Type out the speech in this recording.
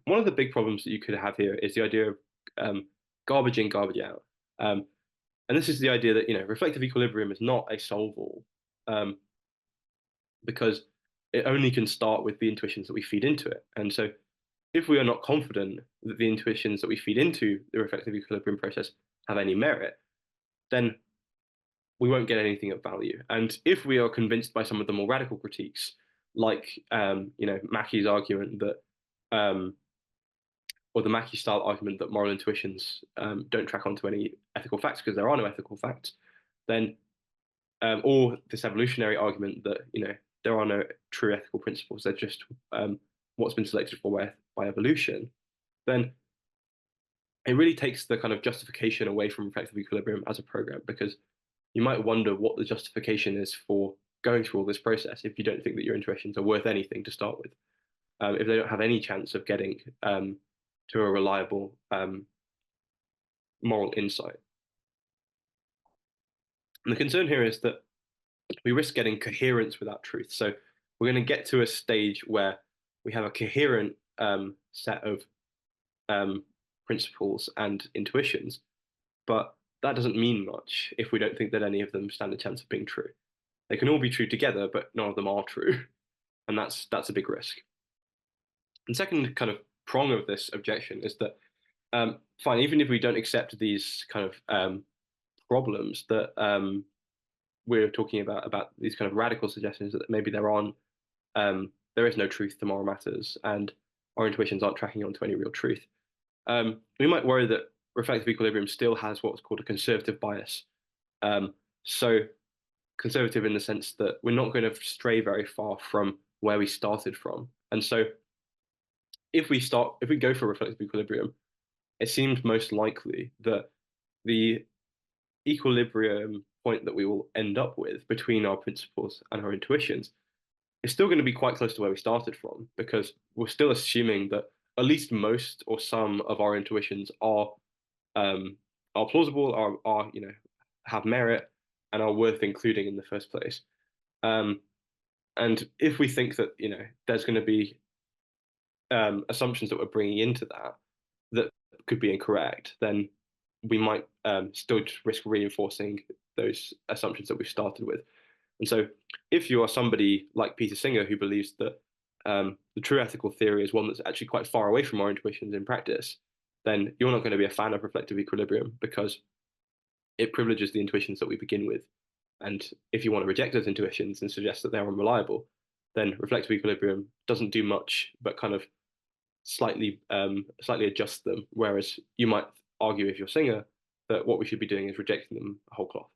one of the big problems that you could have here is the idea of garbage in, garbage out. Um, and this is the idea that, reflective equilibrium is not a solve-all, um, because it only can start with the intuitions that we feed into it. And so if we are not confident that the intuitions that we feed into the reflective equilibrium process have any merit, then we won't get anything of value. And if we are convinced by some of the more radical critiques, like Mackey's argument that or the Mackey style argument that moral intuitions don't track onto any ethical facts because there are no ethical facts, then or this evolutionary argument that there are no true ethical principles, they're just what's been selected for by evolution, then it really takes the kind of justification away from reflective equilibrium as a program, because you might wonder what the justification is for going through all this process if you don't think that your intuitions are worth anything to start with, if they don't have any chance of getting to a reliable moral insight. And the concern here is that we risk getting coherence without truth. So we're going to get to a stage where we have a coherent set of principles and intuitions, but that doesn't mean much if we don't think that any of them stand a chance of being true. They can all be true together, but none of them are true, and that's a big risk. And second kind of prong of this objection is that fine, even if we don't accept these kind of problems that we're talking about these kind of radical suggestions that maybe there is no truth to moral matters and our intuitions aren't tracking onto any real truth. We might worry that reflective equilibrium still has what's called a conservative bias. So conservative in the sense that we're not going to stray very far from where we started from. And so if we go for reflective equilibrium, it seems most likely that the equilibrium point that we will end up with between our principles and our intuitions is still going to be quite close to where we started from, because we're still assuming that at least most or some of our intuitions are plausible, are have merit, and are worth including in the first place. And if we think that there's going to be assumptions that we're bringing into that could be incorrect, then we might still just risk reinforcing those assumptions that we've started with. And so, if you are somebody like Peter Singer who believes that the true ethical theory is one that's actually quite far away from our intuitions in practice, then you're not going to be a fan of reflective equilibrium because it privileges the intuitions that we begin with. And if you want to reject those intuitions and suggest that they're unreliable, then reflective equilibrium doesn't do much but kind of slightly adjust them. Whereas you might argue, if you're Singer, that what we should be doing is rejecting them whole cloth.